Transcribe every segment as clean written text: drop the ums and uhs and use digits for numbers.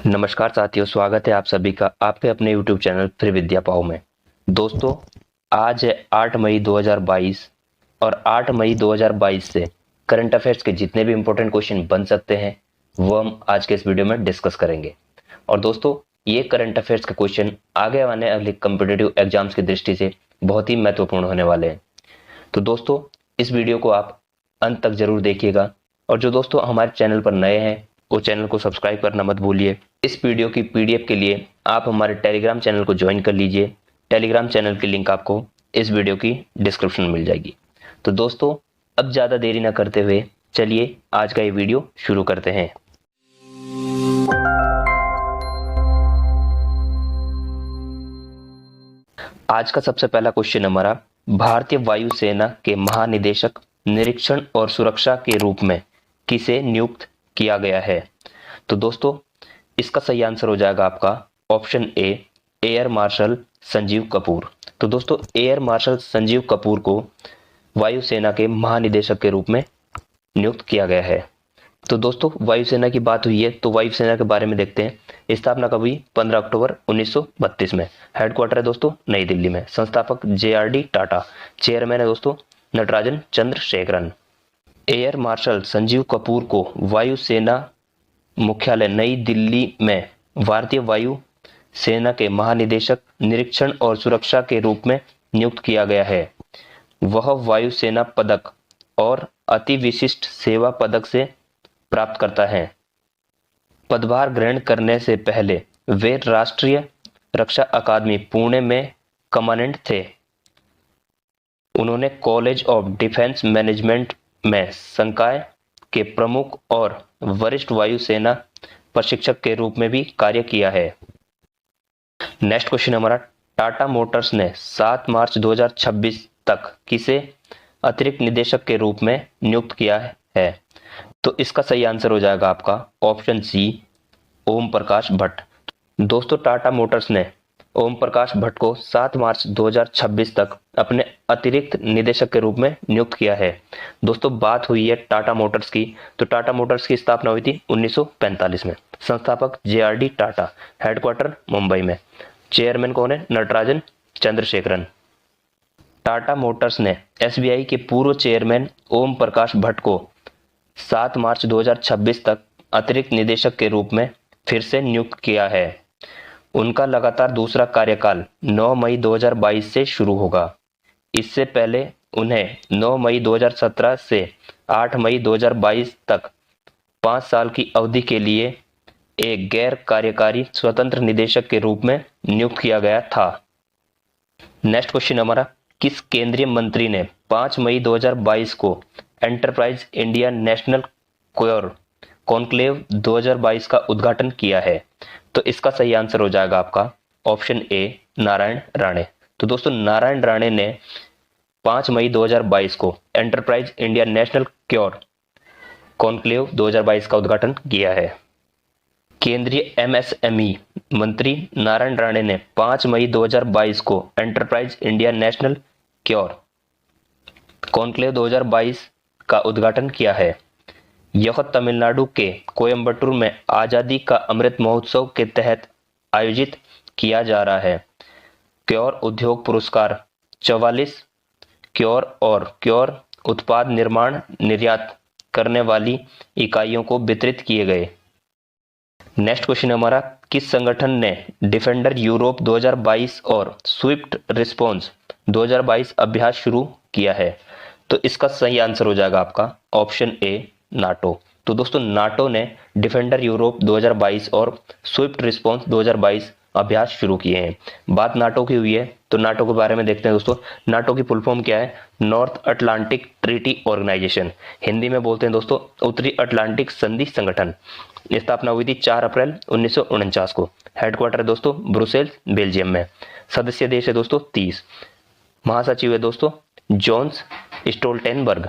नमस्कार साथियों, स्वागत है आप सभी का आपके अपने YouTube चैनल फ्री विद्या पाओ में। दोस्तों, आज है 8 मई 2022 और 8 मई 2022 से करंट अफेयर्स के जितने भी इंपॉर्टेंट क्वेश्चन बन सकते हैं वो हम आज के इस वीडियो में डिस्कस करेंगे। और दोस्तों, ये करंट अफेयर्स के क्वेश्चन आगे आने वाले कॉम्पिटिटिव एग्जाम्स की दृष्टि से बहुत ही महत्वपूर्ण होने वाले हैं। तो दोस्तों, इस वीडियो को आप अंत तक जरूर देखिएगा और जो दोस्तों हमारे चैनल पर नए हैं वो चैनल को सब्सक्राइब करना मत भूलिए। इस वीडियो की पीडीएफ के लिए आप हमारे टेलीग्राम चैनल को ज्वाइन कर लीजिए। टेलीग्राम चैनल की लिंक आपको इस वीडियो की डिस्क्रिप्शन में मिल जाएगी। तो दोस्तों, अब ज़्यादा देरी ना करते हुए चलिए आज का ये वीडियो शुरू करते हैं। आज का सबसे पहला क्वेश्चन हमारा, भारतीय वायुसेना के महानिदेशक निरीक्षण और सुरक्षा के रूप में किसे नियुक्त किया गया है? तो दोस्तों, इसका सही आंसर हो जाएगा आपका option A, air marshal Sanjeev Kapoor. तो दोस्तों, एयर मार्शल संजीव कपूर को वायुसेना के महानिदेशक के रूप में नियुक्त किया गया है। तो दोस्तों, वायुसेना की बात हुई है तो वायुसेना के बारे में देखते हैं। स्थापना कब हुई? 15 अक्टूबर 1932 में। हेडक्वार्टर है दोस्तों नई दिल्ली में। संस्थापक JRD टाटा। चेयरमैन है दोस्तों नटराजन चंद्रशेखरन। एयर मार्शल संजीव कपूर को वायुसेना मुख्यालय नई दिल्ली में भारतीय वायु सेना के महानिदेशक निरीक्षण और सुरक्षा के रूप में नियुक्त किया गया है। वह वायुसेना पदक और अति विशिष्ट सेवा पदक से प्राप्त करता है। पदभार ग्रहण करने से पहले वे राष्ट्रीय रक्षा अकादमी पुणे में कमांडेंट थे। उन्होंने कॉलेज ऑफ डिफेंस मैनेजमेंट में संकाय के प्रमुख और वरिष्ठ वायुसेना प्रशिक्षक के रूप में भी कार्य किया है। नेक्स्ट क्वेश्चन हमारा, टाटा मोटर्स ने 7 मार्च 2026 तक किसे अतिरिक्त निदेशक के रूप में नियुक्त किया है? तो इसका सही आंसर हो जाएगा आपका ऑप्शन सी, ओम प्रकाश भट्ट। दोस्तों, टाटा मोटर्स ने ओम प्रकाश भट्ट को 7 मार्च 2026 तक अपने अतिरिक्त निदेशक के रूप में नियुक्त किया है। दोस्तों, बात हुई है टाटा मोटर्स की, तो टाटा मोटर्स की स्थापना हुई थी 1945 में। संस्थापक JRD टाटा। हेडक्वार्टर मुंबई में। चेयरमैन कौन है? नटराजन चंद्रशेखरन। टाटा मोटर्स ने SBI के पूर्व चेयरमैन ओम प्रकाश भट्ट को 7 मार्च 2026 तक अतिरिक्त निदेशक के रूप में फिर से नियुक्त किया है। उनका लगातार दूसरा कार्यकाल 9 मई 2022 से शुरू होगा। इससे पहले उन्हें 9 मई 2017 से 8 मई 2022 तक 5 साल की अवधि के लिए एक गैर कार्यकारी स्वतंत्र निदेशक के रूप में नियुक्त किया गया था। नेक्स्ट क्वेश्चन हमारा, किस केंद्रीय मंत्री ने 5 मई 2022 को enterprise India national cure conclave 2022 का उद्घाटन किया है? तो इसका सही आंसर हो जाएगा आपका ऑप्शन ए, नारायण राणे। तो दोस्तों, नारायण राणे ने 5 मई 2022 को enterprise India national cure conclave 2022 का उद्घाटन किया है। केंद्रीय MSME मंत्री नारायण राणे ने 5 मई 2022 को enterprise India national cure conclave 2022 का उद्घाटन किया है। यह तमिलनाडु के कोयम्बटूर में आजादी का अमृत महोत्सव के तहत आयोजित किया जा रहा है। क्योर उद्योग पुरस्कार 44 क्योर और क्योर उत्पाद निर्माण निर्यात करने वाली इकाइयों को वितरित किए गए। नेक्स्ट क्वेश्चन हमारा, किस संगठन ने डिफेंडर यूरोप 2022 और स्विफ्ट रिस्पॉन्स 2022 अभ्यास शुरू किया है? तो इसका सही आंसर हो जाएगा आपका ऑप्शन ए, नाटो। तो दोस्तों, नाटो ने डिफेंडर यूरोप 2022 और स्विफ्ट रिस्पॉन्स 2022 अभ्यास शुरू किए हैं। बात नाटो की हुई है तो नाटो के बारे में देखते हैं। दोस्तों, नाटो की फुल फॉर्म क्या है? North Atlantic Treaty Organization. Hindi में बोलते हैं दोस्तों उत्तरी अटलांटिक संधि संगठन। स्थापना हुई थी 4 अप्रैल 1949 को। हेडक्वार्टर है दोस्तों ब्रुसेल्स, बेल्जियम में। सदस्य देश है दोस्तों 30। महासचिव है दोस्तों जोन्स स्टोल्टेनबर्ग।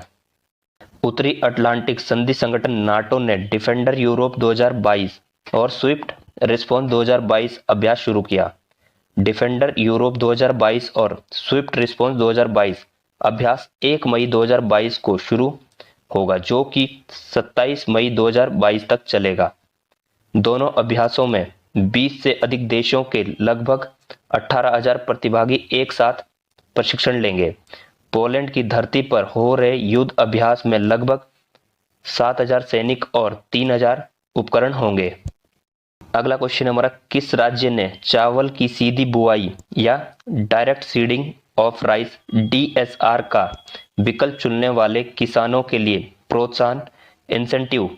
उत्तरी अटलांटिक संधि संगठन नाटो ने डिफेंडर यूरोप 2022 और स्विफ्ट रिस्पॉन्स 2022 अभ्यास शुरू किया। डिफेंडर यूरोप 2022 और स्विफ्ट रिस्पॉन्स 2022 अभ्यास 1 मई 2022 को शुरू होगा, जो कि 27 मई 2022 तक चलेगा। दोनों अभ्यासों में 20 से अधिक देशों के लगभग 18,000 प्रतिभागी एक साथ प्रशिक्षण लेंगे। पोलैंड की धरती पर हो रहे युद्ध अभ्यास में लगभग 7,000 सैनिक और 3,000 उपकरण होंगे। अगला क्वेश्चन हमारा, किस राज्य ने चावल की सीधी बुआई या direct seeding of rice DSR का विकल्प चुनने वाले किसानों के लिए प्रोत्साहन इंसेंटिव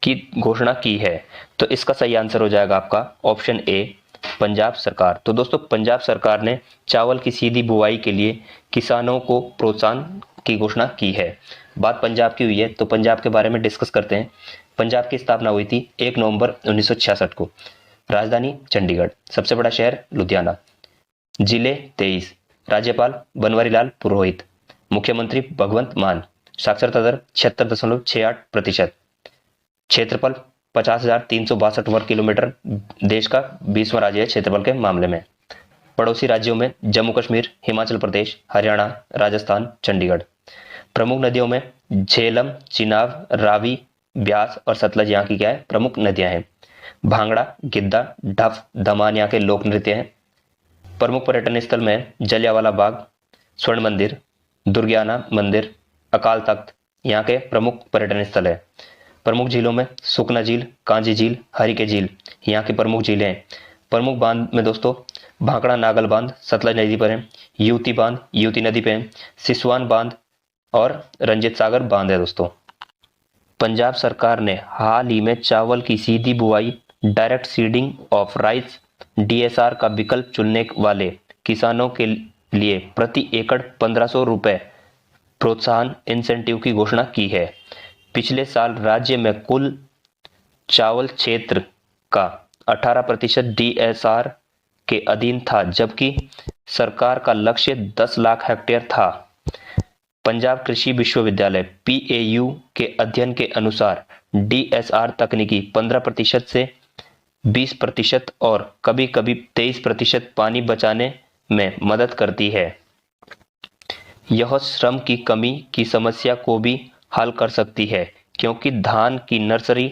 की घोषणा की है? तो इसका सही आंसर हो जाएगा आपका ऑप्शन ए, पंजाब सरकार। तो दोस्तों, पंजाब सरकार ने चावल की सीधी बुआई के लिए किसानों को प्रोत्साहन की घोषणा की है। बात पंजाब की हुई है तो पंजाब के बारे में डिस्कस करते हैं। पंजाब की स्थापना हुई थी 1 नवंबर 1966 को। राजधानी चंडीगढ़, सबसे बड़ा शहर लुधियाना, जिले 23, राज्यपाल बनवारी लाल पुरोहित, मुख्यमंत्री भगवंत मान, साक्षरता दर 76.68%, क्षेत्रफल 50,362 वर्ग किलोमीटर, देश का 20वां राज्य है क्षेत्रफल के मामले में। पड़ोसी राज्यों में जम्मू कश्मीर, हिमाचल प्रदेश, हरियाणा, राजस्थान, चंडीगढ़। प्रमुख नदियों में झेलम, चिनाब, रावी, ब्यास और सतलज यहाँ की क्या है, प्रमुख नदियां हैं। भांगड़ा, गिद्दा, ढफ, दमान यहाँ के लोक नृत्य हैं। प्रमुख पर्यटन स्थल में जलियांवाला बाग, स्वर्ण मंदिर, दुर्गियाना मंदिर, अकाल तख्त यहाँ के प्रमुख पर्यटन स्थल है। प्रमुख झीलों में सुखना झील, कांजी झील, हरिके झील यहाँ की प्रमुख झीलें हैं। प्रमुख बांध में दोस्तों भांकड़ा नागल बांध सतलज नदी पर है, युवती बांध युवती नदी पे है, सिसवान बांध और रंजित सागर बांध है दोस्तों। पंजाब सरकार ने हाल ही में चावल की सीधी बुआई direct seeding of rice DSR का विकल्प चुनने वाले किसानों के लिए प्रति एकड़ 1,500 रुपए प्रोत्साहन इंसेंटिव की घोषणा की है। पिछले साल राज्य में कुल चावल क्षेत्र का 18% डीएसआर के अधीन था, जबकि सरकार का लक्ष्य 10 लाख हेक्टेयर था। पंजाब कृषि विश्वविद्यालय पीएयू के अध्ययन के अनुसार डीएसआर तकनीकी 15% से 20% और कभी कभी 23% पानी बचाने में मदद करती है। यह श्रम की कमी की समस्या को भी हल कर सकती है, क्योंकि धान की नर्सरी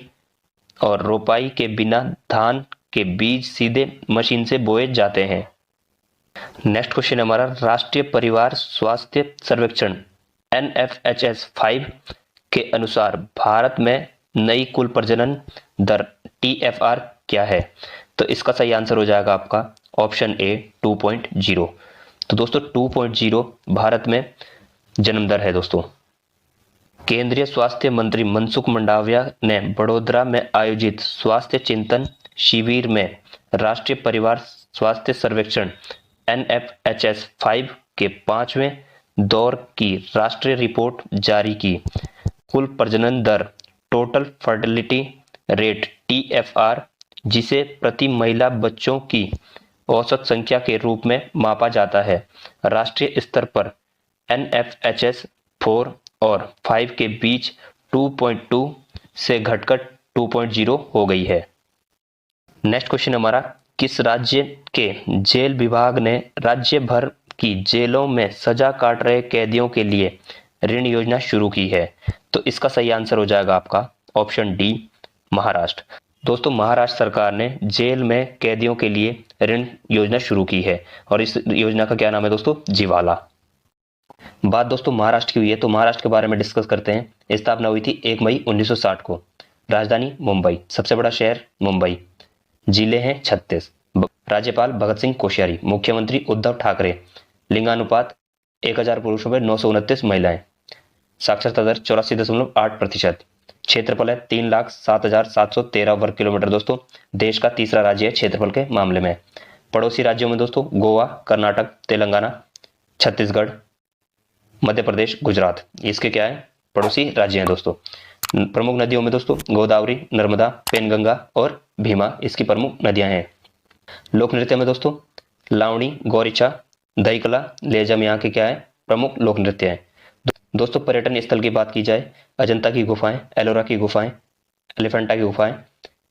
और रोपाई के बिना धान के बीज सीधे मशीन से बोए जाते हैं। नेक्स्ट क्वेश्चन हमारा, राष्ट्रीय परिवार स्वास्थ्य सर्वेक्षण NFHS 5 के अनुसार भारत में नई कुल प्रजनन दर TFR क्या है? तो इसका सही आंसर हो जाएगा आपका ऑप्शन ए 2.0। तो दोस्तों 2.0 भारत में जन्म दर है दोस्तों। केंद्रीय स्वास्थ्य मंत्री मनसुख मंडाविया ने बड़ोदरा में आयोजित स्वास्थ्य चिंतन शिविर में राष्ट्रीय परिवार स्वास्थ्य सर्वेक्षण NFHS 5 के 5वें दौर की राष्ट्रीय रिपोर्ट जारी की। कुल प्रजनन दर टोटल फर्टिलिटी रेट TFR, जिसे प्रति महिला बच्चों की औसत संख्या के रूप में मापा जाता है, राष्ट्रीय स्तर पर NFHS 4 और 5 के बीच 2.2 से घटकर 2.0 हो गई है। नेक्स्ट क्वेश्चन हमारा, किस राज्य के जेल विभाग ने राज्य भर की जेलों में सजा काट रहे कैदियों के लिए ऋण योजना शुरू की है? तो इसका सही आंसर हो जाएगा आपका ऑप्शन डी, महाराष्ट्र। दोस्तों, महाराष्ट्र सरकार ने जेल में कैदियों के लिए ऋण योजना शुरू की है और इस योजना का क्या नाम है दोस्तों? जीवाला। बात दोस्तों महाराष्ट्र की हुई है तो महाराष्ट्र के बारे में डिस्कस करते हैं। स्थापना हुई थी 1 मई 1960 को। राजधानी मुंबई, सबसे बड़ा शहर मुंबई, जिले हैं 36, राज्यपाल भगत सिंह कोश्यारी, मुख्यमंत्री उद्धव ठाकरे, लिंगानुपात 1000 पुरुषों में 929 महिलाएं, साक्षरता दर 84.8%, क्षेत्रफल है 3,07,713 वर्ग किलोमीटर दोस्तों, देश का तीसरा राज्य है क्षेत्रफल के मामले में। पड़ोसी राज्यों में दोस्तों गोवा, कर्नाटक, तेलंगाना, छत्तीसगढ़, मध्य प्रदेश, गुजरात, इसके क्या है? पड़ोसी राज्य हैं दोस्तों। प्रमुख नदियों में दोस्तों गोदावरी, नर्मदा, पेनगंगा और भीमा इसकी प्रमुख नदियां हैं। लोक नृत्य में दोस्तों लावणी, गौरीचा, दहीकला, लेजम यहाँ के क्या है? प्रमुख लोक नृत्य हैं। दोस्तों पर्यटन स्थल की बात की जाए, अजंता की गुफाएं, एलोरा की गुफाएं, एलिफेंटा की गुफाएं,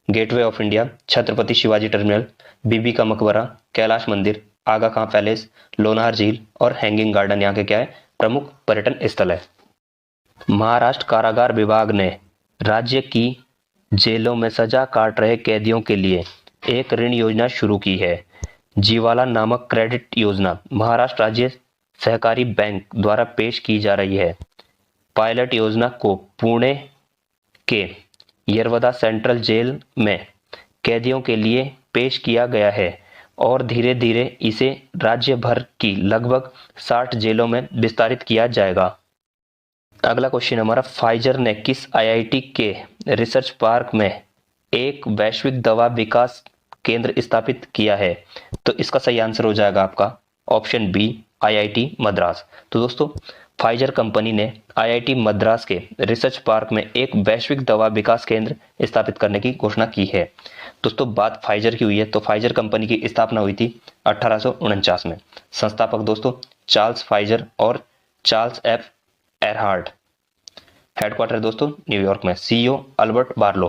gateway of India, Chhatrapati Shivaji terminal, Bibi ka Maqbara, Kailash मंदिर, आगा खां पैलेस, लोनार झील और हैंगिंग गार्डन यहाँ के क्या है? प्रमुख पर्यटन स्थल है। महाराष्ट्र कारागार विभाग ने राज्य की जेलों में सजा काट रहे कैदियों के लिए एक ऋण योजना शुरू की है। जीवाला नामक क्रेडिट योजना महाराष्ट्र राज्य सहकारी बैंक द्वारा पेश की जा रही है। पायलट योजना को पुणे के यरवदा सेंट्रल जेल में कैदियों के लिए पेश किया गया है और धीरे धीरे इसे राज्य भर की लगभग 60 जेलों में विस्तारित किया जाएगा। अगला क्वेश्चन हमारा, फाइजर ने किस आईआईटी के रिसर्च पार्क में एक वैश्विक दवा विकास केंद्र स्थापित किया है? तो इसका सही आंसर हो जाएगा आपका ऑप्शन बी, आईआईटी मद्रास। तो दोस्तों, फाइजर कंपनी ने आईआईटी मद्रास के रिसर्च पार्क में एक वैश्विक दवा विकास केंद्र स्थापित करने की घोषणा की है। दोस्तों, बात फाइजर की हुई है तो फाइजर कंपनी की स्थापना हुई थी 1849 में। संस्थापक दोस्तों चार्ल्स फाइजर और चार्ल्स एफ एरहार्ड। हेडक्वार्टर दोस्तों न्यूयॉर्क में। CEO Albert Barlow.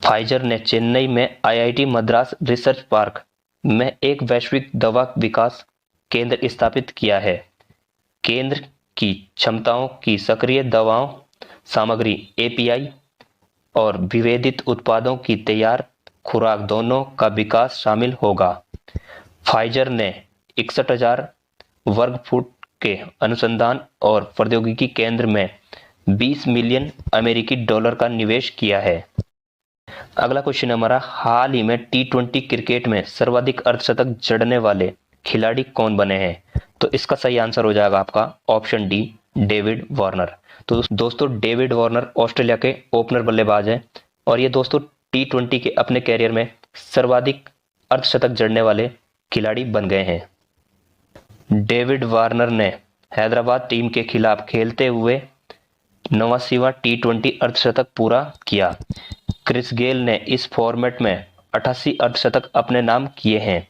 फाइजर ने चेन्नई में आईआईटी मद्रास रिसर्च पार्क में एक वैश्विक दवा विकास केंद्र स्थापित किया है। केंद्र की क्षमताओं की सक्रिय दवाओं सामग्री एपीआई और विभेदित उत्पादों की तैयार खुराक दोनों का विकास शामिल होगा। फाइजर ने 61,000 वर्ग फुट के अनुसंधान और प्रौद्योगिकी केंद्र में 20 मिलियन अमेरिकी डॉलर का निवेश किया है। अगला क्वेश्चन हमारा, हाल ही में टी20 क्रिकेट में सर्वाधिक अर्धशतक जड़ने वाले खिलाड़ी कौन बने हैं? तो इसका सही आंसर हो जाएगा आपका ऑप्शन डी, डेविड वार्नर। तो दोस्तों, डेविड वार्नर ऑस्ट्रेलिया के ओपनर बल्लेबाज हैं और ये दोस्तों टी20 के अपने कैरियर में सर्वाधिक अर्धशतक जड़ने वाले खिलाड़ी बन गए हैं। डेविड वार्नर ने हैदराबाद टीम के खिलाफ खेलते हुए 89वां टी20 अर्धशतक पूरा किया। क्रिस गेल ने इस फॉर्मेट में 88 अर्धशतक अपने नाम किए हैं।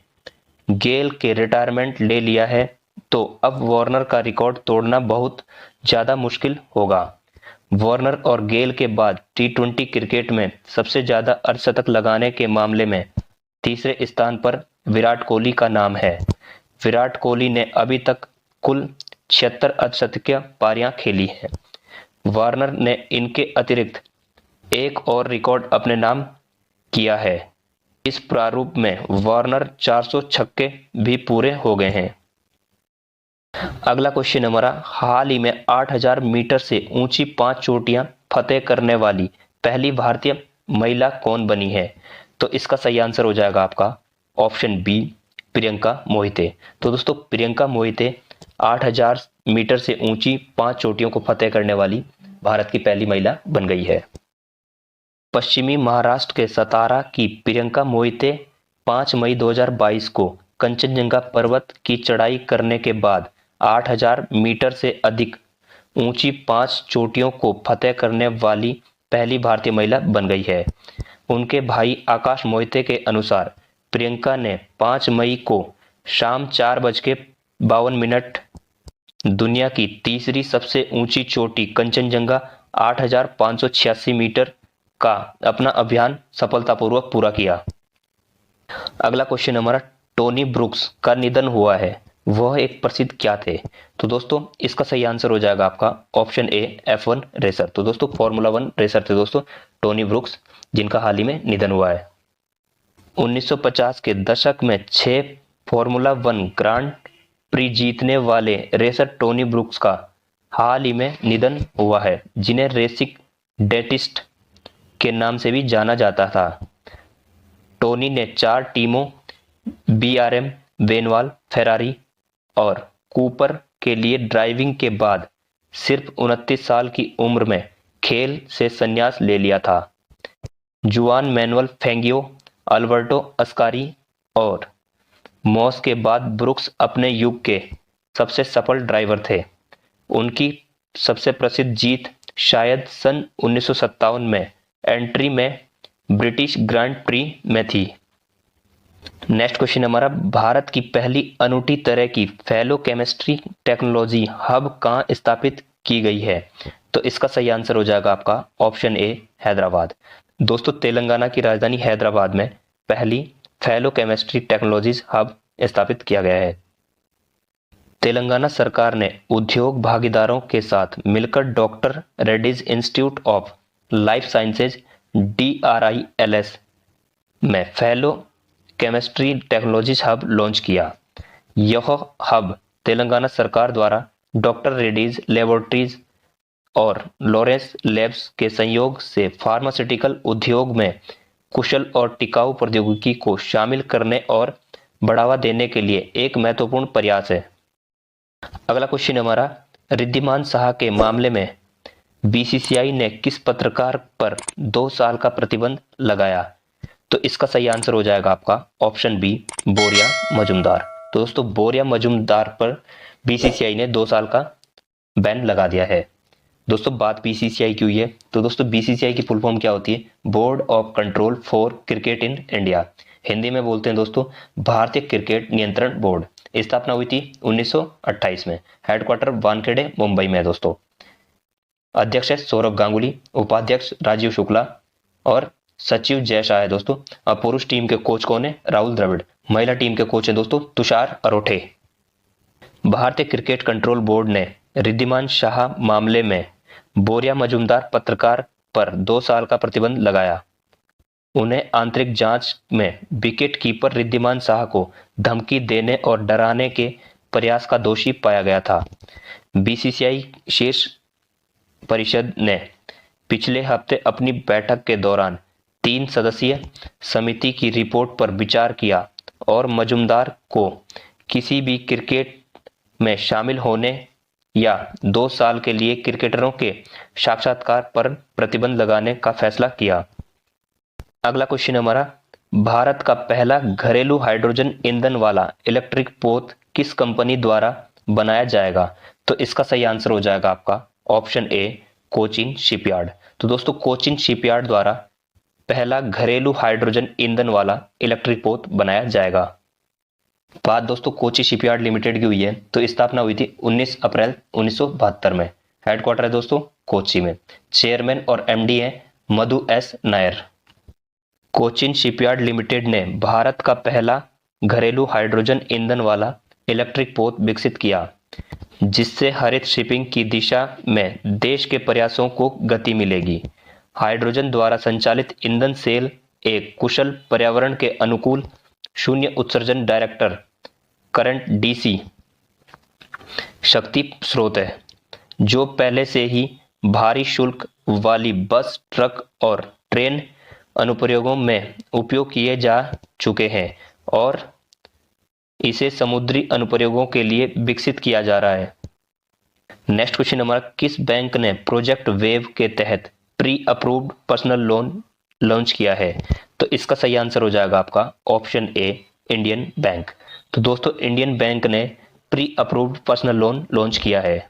गेल के रिटायरमेंट ले लिया है तो अब वार्नर का रिकॉर्ड तोड़ना बहुत ज़्यादा मुश्किल होगा। वार्नर और गेल के बाद टी20 क्रिकेट में सबसे ज़्यादा अर्धशतक लगाने के मामले में तीसरे स्थान पर विराट कोहली का नाम है। विराट कोहली ने अभी तक कुल 76 अर्धशतकीय पारियां खेली हैं। वार्नर ने इनके अतिरिक्त एक और रिकॉर्ड अपने नाम किया है। इस प्रारूप में वार्नर 400 छक्के भी पूरे हो गए हैं। अगला क्वेश्चन हमारा, हाल ही में 8000 मीटर से ऊंची 5 चोटियां फतेह करने वाली पहली भारतीय महिला कौन बनी है? तो इसका सही आंसर हो जाएगा आपका ऑप्शन बी, प्रियंका मोहिते। तो दोस्तों, प्रियंका मोहिते 8000 मीटर से ऊंची 5 चोटियों को फतेह करने वाली भारत की पहली महिला बन गई है। पश्चिमी महाराष्ट्र के सतारा की प्रियंका मोहिते 5 मई 2022 को कंचनजंगा पर्वत की चढ़ाई करने के बाद 8000 मीटर से अधिक ऊंची 5 चोटियों को फतेह करने वाली पहली भारतीय महिला बन गई है। उनके भाई आकाश मोहिते के अनुसार प्रियंका ने 5 मई को शाम 4:52 दुनिया की तीसरी सबसे ऊंची चोटी कंचनजंगा 8586 मीटर का अपना अभियान सफलतापूर्वक पूरा किया। अगला क्वेश्चन हमारा, टोनी ब्रुक्स का निधन हुआ है, वह एक प्रसिद्ध क्या थे? तो दोस्तों, इसका सही आंसर हो जाएगा आपका ऑप्शन ए, F1 रेसर। तो दोस्तों, फॉर्मूला 1 रेसर थे दोस्तों टोनी ब्रुक्स, जिनका हाल ही में निधन हुआ है। 1950 के दशक में 6 फॉर्मूला 1 ग्रांड प्री जीतने वाले रेसर टोनी ब्रुक्स का हाल ही में निधन हुआ है, जिन्हें रेसिंग डेटिस्ट के नाम से भी जाना जाता था। टोनी ने 4 टीमों BRM, बेनवाल, फेरारी और कूपर के लिए ड्राइविंग के बाद सिर्फ 29 साल की उम्र में खेल से संन्यास ले लिया था। जुआन मैनुअल फेंगियो, अल्बर्टो अस्कारी और मॉस के बाद ब्रुक्स अपने युग के सबसे सफल ड्राइवर थे। उनकी सबसे प्रसिद्ध जीत शायद सन 1957 में एंट्री में ब्रिटिश ग्रांड प्री में थी। नेक्स्ट क्वेश्चन हमारा, भारत की पहली अनूठी तरह की फैलो केमिस्ट्री टेक्नोलॉजी हब कहाँ स्थापित की गई है? तो इसका सही आंसर हो जाएगा आपका ऑप्शन ए, हैदराबाद। दोस्तों, तेलंगाना की राजधानी हैदराबाद में पहली फैलो केमिस्ट्री टेक्नोलॉजीज हब स्थापित किया गया है। तेलंगाना सरकार ने उद्योग भागीदारों के साथ मिलकर doctor Reddy's institute of life sciences DRILS में fellow chemistry technologies hub launch किया। यह हब तेलंगाना सरकार द्वारा डॉक्टर रेड्डीज लेबोरेटरीज और लॉरेंस लैब्स के संयोग से फार्मास्यूटिकल उद्योग में कुशल और टिकाऊ प्रौद्योगिकी को शामिल करने और बढ़ावा देने के लिए एक महत्वपूर्ण प्रयास है। अगला क्वेश्चन हमारा, रिद्धिमान साहा के मामले में बीसीसीआई ने किस पत्रकार पर 2 साल का प्रतिबंध लगाया? तो इसका सही आंसर हो जाएगा आपका ऑप्शन बी, बोरिया मजुमदार। तो दोस्तों बोरिया मजुमदार पर बीसीसीआई ने 2 साल का बैन लगा दिया है। दोस्तों बात बीसीसीआई की हुई है, तो दोस्तों बीसीसीआई की फुल फॉर्म क्या होती है? Board of control for cricket in India. Hindi में बोलते हैं दोस्तों भारतीय क्रिकेट नियंत्रण बोर्ड। स्थापना हुई थी 1928 में। हेडक्वार्टर वानखेड़े मुंबई में है दोस्तों। अध्यक्ष है सौरभ गांगुली, उपाध्यक्ष राजीव शुक्ला और सचिव जय शाह है दोस्तों। अब पुरुष टीम के कोच कौन है? राहुल द्रविड़। महिला टीम के कोच है दोस्तों तुषार अरोठे। भारतीय क्रिकेट कंट्रोल बोर्ड ने रिद्धिमान शाह मामले में बोरिया मजुमदार पत्रकार पर 2 साल का प्रतिबंध लगाया। उन्हें आंतरिक जांच में विकेट कीपर रिद्धिमान शाह को धमकी देने और डराने के प्रयास का दोषी पाया गया था। बीसीसीआई शीर्ष परिषद ने पिछले हफ्ते अपनी बैठक के दौरान 3 सदस्यीय समिति की रिपोर्ट पर विचार किया और मजुमदार को किसी भी क्रिकेट में शामिल होने या 2 साल के लिए क्रिकेटरों के साक्षात्कार पर प्रतिबंध लगाने का फैसला किया। अगला क्वेश्चन हमारा, भारत का पहला घरेलू हाइड्रोजन ईंधन वाला इलेक्ट्रिक पोत किस कंपनी द्वारा बनाया जाएगा? तो इसका सही आंसर हो जाएगा आपका ऑप्शन ए, कोचिन शिपयार्ड। तो दोस्तों कोचिन शिपयार्ड द्वारा पहला घरेलू हाइड्रोजन ईंधन वाला इलेक्ट्रिक पोत बनाया जाएगा। बात दोस्तों कोची शिपयार्ड लिमिटेड की हुई है, तो स्थापना हुई थी 19 अप्रैल 1972 में। हेडक्वार्टर है दोस्तों कोची में। चेयरमैन और एमडी है Madhu S Nair. Cochin shipyard limited ने भारत का पहला घरेलू हाइड्रोजन ईंधन वाला इलेक्ट्रिक पोत विकसित किया, जिससे हरित शिपिंग की दिशा में देश के प्रयासों को गति मिलेगी। हाइड्रोजन द्वारा संचालित ईंधन सेल एक कुशल पर्यावरण के अनुकूल शून्य उत्सर्जन डायरेक्टर करंट डीसी शक्ति स्रोत है, जो पहले से ही भारी शुल्क वाली बस, ट्रक और ट्रेन अनुप्रयोगों में उपयोग किए जा चुके हैं और इसे समुद्री अनुप्रयोगों के लिए विकसित किया जा रहा है। नेक्स्ट क्वेश्चन हमारा, किस बैंक ने प्रोजेक्ट वेव के तहत pre approved personal loan launch किया है? तो इसका सही आंसर हो जाएगा आपका ऑप्शन ए, इंडियन बैंक। तो दोस्तों इंडियन बैंक ने pre approved personal loan launch किया है।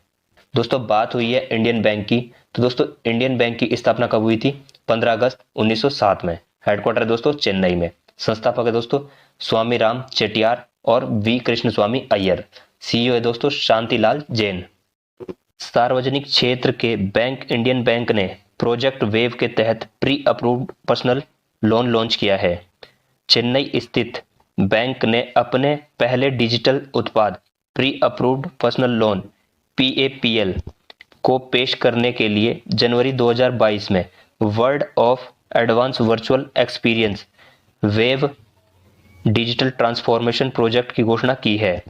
दोस्तों बात हुई है इंडियन बैंक की, तो दोस्तों इंडियन बैंक की स्थापना कब हुई थी? 15 अगस्त 1907 में। हेडक्वार्टर है दोस्तों चेन्नई में। संस्थापक है दोस्तों स्वामी राम चेटियार और V Krishnaswamy Iyer. CEO है दोस्तों शांतिलाल जैन। सार्वजनिक क्षेत्र के बैंक इंडियन बैंक ने प्रोजेक्ट वेव के तहत pre approved personal loan launch किया है। चेन्नई स्थित बैंक ने अपने पहले डिजिटल उत्पाद pre approved personal loan PAPL को पेश करने के लिए जनवरी 2022 में world of advance virtual experience wave digital transformation project की घोषणा की है।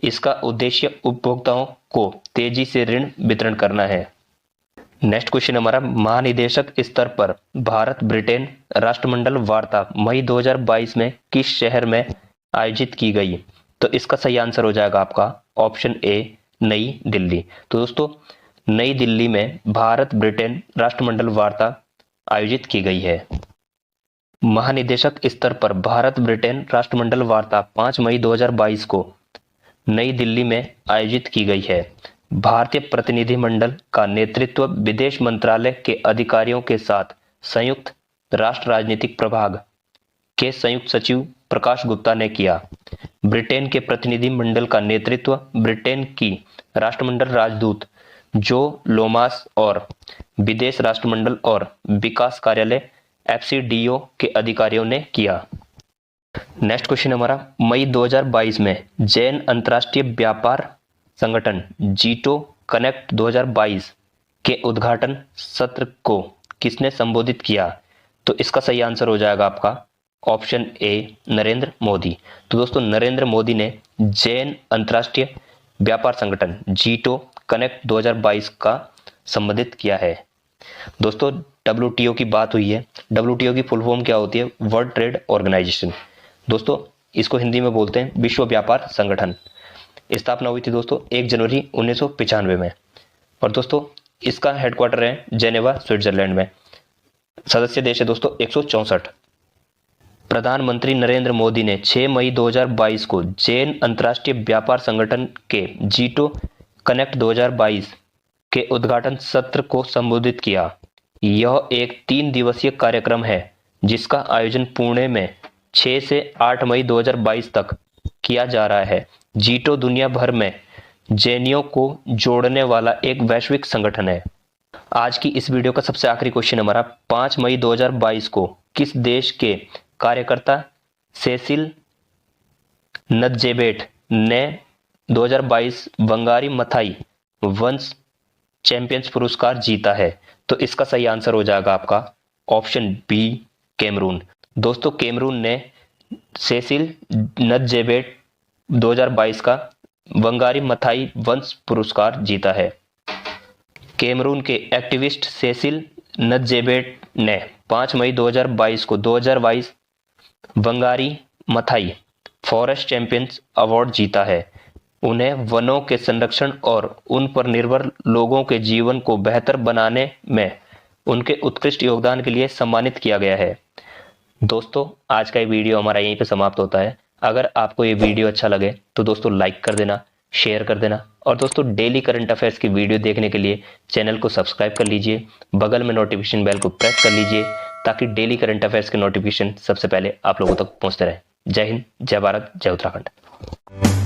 इसका उद्देश्य उपभोक्ताओं को तेजी से ऋण वितरण करना है। नेक्स्ट क्वेश्चन हमारा, महानिदेशक स्तर पर भारत ब्रिटेन राष्ट्रमंडल वार्ता मई 2022 में किस शहर में आयोजित की गई? तो इसका सही आंसर हो जाएगा आपका ऑप्शन ए, नई दिल्ली। तो दोस्तों नई दिल्ली में भारत ब्रिटेन राष्ट्रमंडल वार्ता आयोजित की गई है। महानिदेशक स्तर पर भारत ब्रिटेन राष्ट्रमंडल वार्ता 5 मई 2022 को नई दिल्ली में आयोजित की गई है। भारतीय प्रतिनिधिमंडल का नेतृत्व विदेश मंत्रालय के अधिकारियों के साथ संयुक्त राष्ट्र राजनीतिक प्रभाग के संयुक्त सचिव प्रकाश गुप्ता ने किया। ब्रिटेन के प्रतिनिधिमंडल का नेतृत्व ब्रिटेन की राष्ट्रमंडल राजदूत जो लोमास और विदेश राष्ट्रमंडल और विकास कार्यालय FCDO के अधिकारियों ने किया। नेक्स्ट क्वेश्चन हमारा, मई 2022 में जैन अंतर्राष्ट्रीय व्यापार संगठन जीटो कनेक्ट 2022 के उद्घाटन सत्र को किसने संबोधित किया? तो इसका सही आंसर हो जाएगा आपका ऑप्शन ए नरेंद्र मोदी। तो दोस्तों नरेंद्र मोदी ने जैन अंतर्राष्ट्रीय व्यापार संगठन जीटो कनेक्ट 2022 का संबोधित किया है। दोस्तों डब्ल्यूटीओ की बात हुई है। डब्ल्यूटीओ की फुल फॉर्म क्या होती है? World Trade Organization. दोस्तों इसको हिंदी में बोलते हैं विश्व व्यापार संगठन। स्थापना हुई थी दोस्तों 1 जनवरी 1995 में और दोस्तों इसका हेडक्वार्टर है जेनेवा स्विट्जरलैंड में। सदस्य देश है दोस्तों 164। प्रधानमंत्री नरेंद्र मोदी ने 6 मई 2022 को जैन अंतर्राष्ट्रीय व्यापार संगठन के जीटो कनेक्ट 2022 के उद्घाटन सत्र को संबोधित किया। यह एक 3 दिवसीय कार्यक्रम है जिसका आयोजन पुणे में 6 से 8 मई 2022 तक किया जा रहा है। जीटो दुनिया भर में जैनियों को जोड़ने वाला एक वैश्विक संगठन है। आज की इस वीडियो का सबसे आखिरी क्वेश्चन हमारा 5 मई 2022 को किस देश के कार्यकर्ता सेसिल नदजेबेट ने 2022 वंगारी मथाई वंश चैंपियंस पुरस्कार जीता है? तो इसका सही आंसर हो जाएगा आपका ऑप्शन बी कैमरून। दोस्तों कैमरून ने सेसिल नदजेबेट 2022 का वंगारी मथाई वंश पुरस्कार जीता है। कैमरून के एक्टिविस्ट सेसिल नदजेबेट ने 5 मई 2022 को 2022 Wangari Maathai forest champions award जीता है। उन्हें वनों के संरक्षण और उन पर निर्भर लोगों के जीवन को बेहतर बनाने में उनके उत्कृष्ट योगदान के लिए सम्मानित किया गया है। दोस्तों आज का ये वीडियो हमारा यहीं पे समाप्त होता है। अगर आपको ये वीडियो अच्छा लगे तो दोस्तों लाइक कर देना, शेयर कर देना और दोस्तों डेली करंट अफेयर्स की वीडियो देखने के लिए चैनल को सब्सक्राइब कर लीजिए। बगल में नोटिफिकेशन बेल को प्रेस कर लीजिए ताकि डेली करंट अफेयर्स के नोटिफिकेशन सबसे पहले आप लोगों तक पहुंचते रहे। जय हिंद, जय भारत, जय उत्तराखंड।